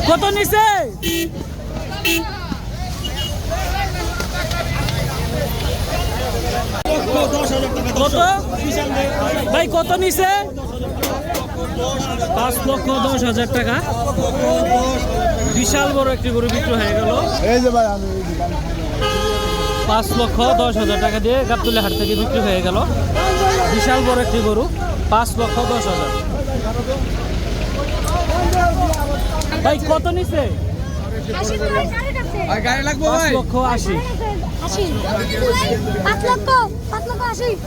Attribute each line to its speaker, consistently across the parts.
Speaker 1: কত নিছে? কত ভাই কত নিছে? 5,10,000 টাকা। বিশাল বড় একটি গরু বিক্রি হয়ে গেল। 5,10,000 টাকা দিয়ে গাবতলী হাট থেকে বিক্রি হয়ে গেল। বিশাল বড় একটি গরু 5,10,000। ভাই কত নিছে? 5,80,000।
Speaker 2: 5,80,000।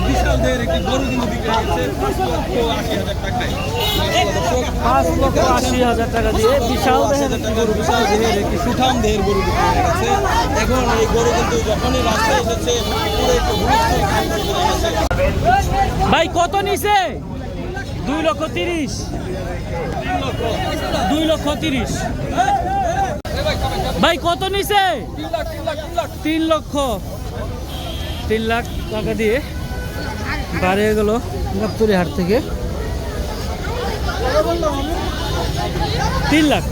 Speaker 3: বিশাল দেহের একটি গরু কিন্তু বিক্রি হয়েছে 5,80,000 টাকায়।
Speaker 1: 5,80,000 টাকা দিয়ে বিশাল দেহের একটি গরু,
Speaker 3: বিশাল দেহের একটি সুঠাম দেহের গরু বিক্রি হয়ে গেছে। এখন এই গরু কিন্তু যখনই রাস্তায় এসেছে পুরো একটু হুলস্থুল খাওয়া গেছে।
Speaker 1: ভাই কত নিছে? 2,30,000। 2,30,000। ভাই কত নিছে? 3 লক্ষ। 3 লাখ টাকা দিয়ে বাড়িয়ে গেল গাবতলী হাট থেকে। 3 লাখ।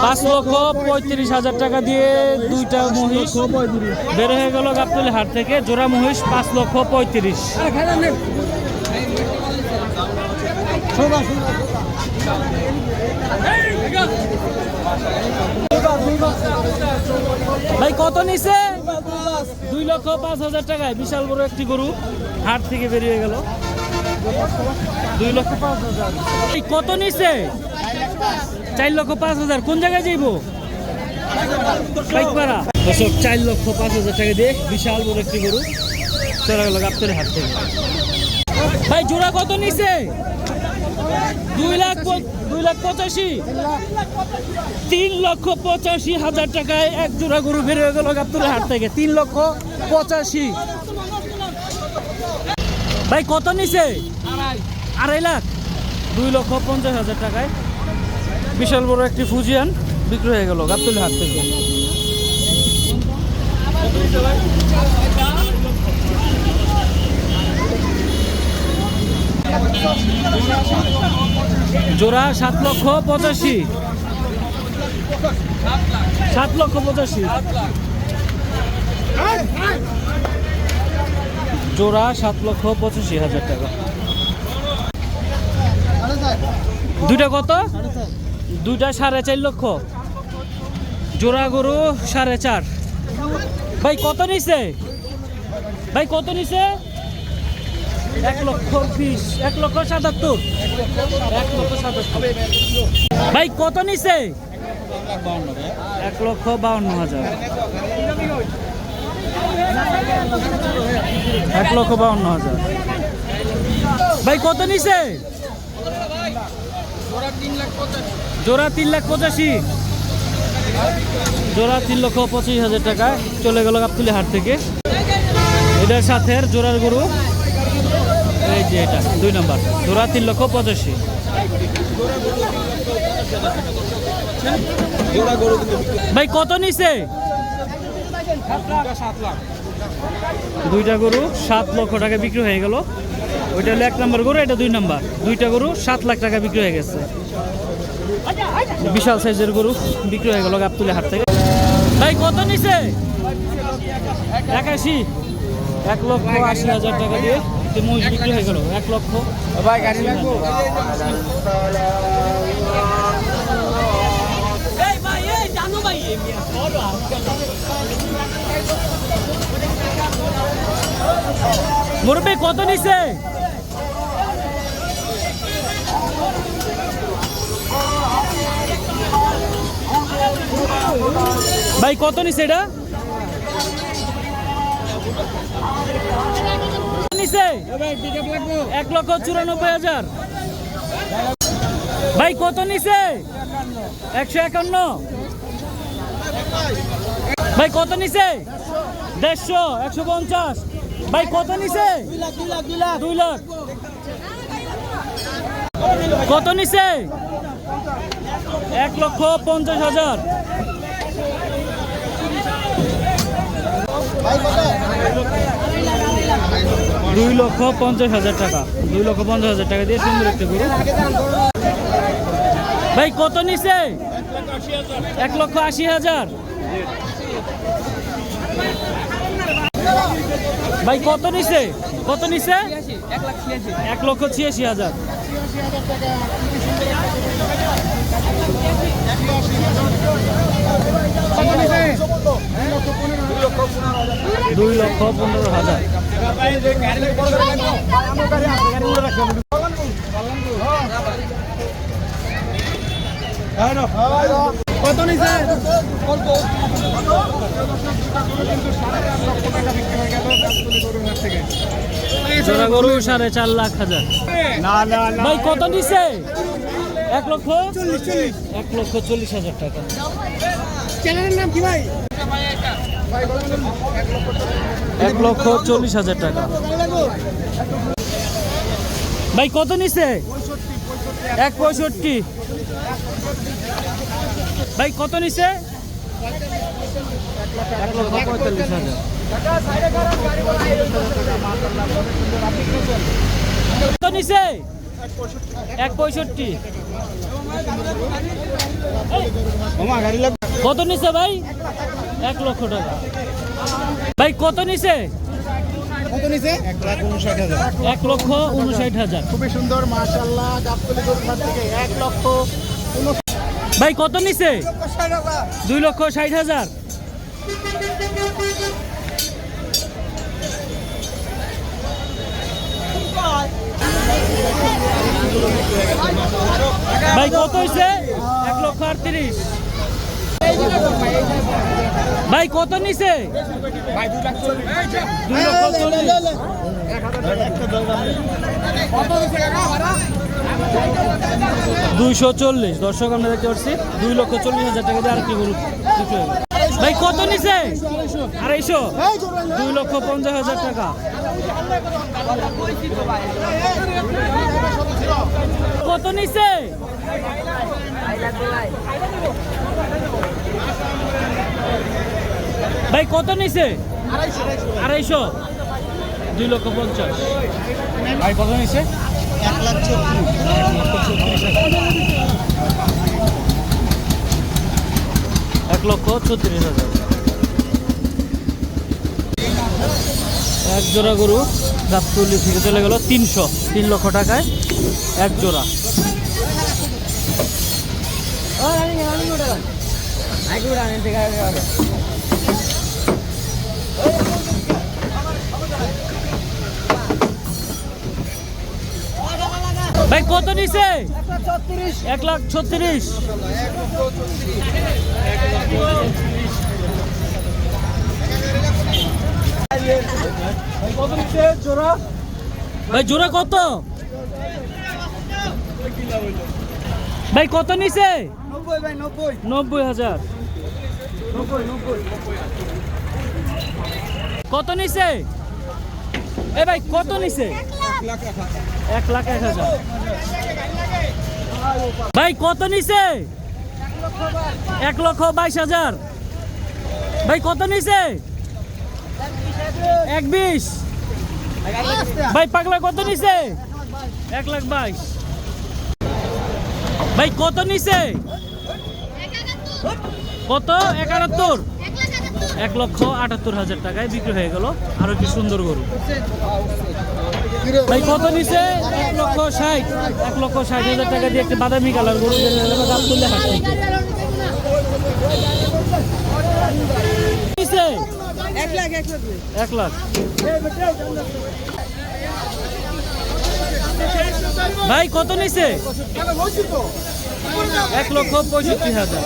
Speaker 1: 5,35,000 টাকা দিয়ে দুইটা মহিষ বের হয়ে গেল গাবতলী হাট থেকে। জোড়া মহিষ 5,35,000। ভাই কত নিছে? 2,05,000 টাকায় বিশাল বড় একটি গরু হাট থেকে বেরিয়ে গেল। 2,05,000। কত নিছে? 4,05,000। কোন জায়গায় যাইব? বাইকপাড়া। দর্শক 4,05,000 টাকা দিয়ে বিশাল বড় একটি গরু চলে গেল গাবতলী হাট থেকে। ভাই জোড়া কত নিছে? 2,85,000। 3,85,000 টাকায় এক জোড়া গরু বের হয়ে গেল গাবতলী হাট থেকে। 3,85,000। ভাই কত নিছে? 2.5 লাখ। 2,50,000 টাকায় বিশাল বড় একটি ফুজিয়ান বিক্রি হয়ে গেল গাবতলী হাট থেকে। জোড়া 7,85,000। 7,85,000। জোড়া 7,85,000 টাকা। দুইটা কত? দুইটা 4.5 লক্ষ। জোড়া গরু 4.5। ভাই কত নিছে? ভাই কত নিছে? 1,20,000। 1,77,000। 1,77,000। ভাই কত নিছে? 1,52,000। 1,52,000। ভাই কত নিছে? জোড়া 3,85,000। জোড়া 3,25,000 টাকা চলে গেল গাবতলী হাট থেকে। এটার সাথে জোড়ার গরু এই যে এটা 2 নম্বর। জোড়া 3,85,000। ভাই কত নিছে?
Speaker 3: 7 লাখ।
Speaker 1: দুইটা গরু 7 লক্ষ টাকা বিক্রি হয়ে গেল। ওইটা হলো 1 নম্বর গরু, এটা 2 নম্বর। দুইটা গরু 7 লাখ টাকা বিক্রি হয়ে গেছে। বিশাল সাইজের গরু বিক্রি হয়ে গেল গাবতলী হাট থেকে। ভাই কত নিছে? 81। 1,80,000 টাকা দিয়ে মহিষ বিক্রি হয়ে গেল। 1 লক্ষ।
Speaker 3: ভাই গাড়ি লাগবো?
Speaker 1: মুরব্বি কত নিছে? ভাই কত নিছে এটা? নিছে 1,94,000। ভাই কত নিছে? 151। ভাই কত নিছে? 150। 150। ভাই কত নিছে? 2 লাখ। কত নিছে? 1,50,000। 2,50,000 টাকা, 2,50,000 টাকা দিয়ে সুন্দর একটা গরু। ভাই কত নিছে? 1,80,000। ভাই কত নিছে? কত নিছে? 1,86,000।
Speaker 3: কত নিছে?
Speaker 1: জোড়া গরু 4,50,000। ভাই কত নিছে? 1,40,000 টাকা।
Speaker 3: চ্যানেলের নাম কি ভাই?
Speaker 1: 1,40,000 টাকা। ভাই কত নিছে? 1,65,000। ভাই কত নিছে? 1,45,000। কত নিছে? 1,65,000। কত নিছে ভাই? 1,00,000 টাকা। ভাই কত নিছে?
Speaker 3: কত নিছে?
Speaker 1: 1,59,000।
Speaker 3: খুবই সুন্দর মাশাআল্লাহ। গাবতলী গরুর হাট থেকে 1,59,000।
Speaker 1: ভাই কত নিছে? 2,60,000। ভাই কত হইছে? 1,38,000। ভাই কত নিছে? 2,40,000। 240। দর্শক আমরা দেখতে পাচ্ছি 2,40,000 টাকা দিয়ে আরেকটি গরু বিক্রি হলো। ভাই কত নিছে? 250। 2,50,000 টাকা। কত নিছে? ভাই কত নিছে? 250। 2,50,000। ভাই কত নিছে? 1,36,000। এক জোড়া গরু গাবতলী থেকে চলে গেল 3 লক্ষ টাকায় এক জোড়া। ভাই কত নিছে? 1,36,000। ভাই জোড়া কত? ভাই কত নিছে? 90,000। কত নিছে? এ ভাই কত নিছে? 1,01,000। ভাই কত নিছে? 1,22,000। ভাই কত নিছে? 1,20,000। ভাই পাগলা কত নিছে? 1,22,000। ভাই কত নিছে? কত? 71। 1,78,000 টাকায় বিক্রি হয়ে গেল আরো কি সুন্দর গরু। ভাই কত নিছে? 1,60,000। 1,60,000 টাকা দিয়ে একটি বাদামি কালার গরু গাবতলী হাট থেকে। নিছে 1,00,000। ভাই কত নিছে? 1,65,000।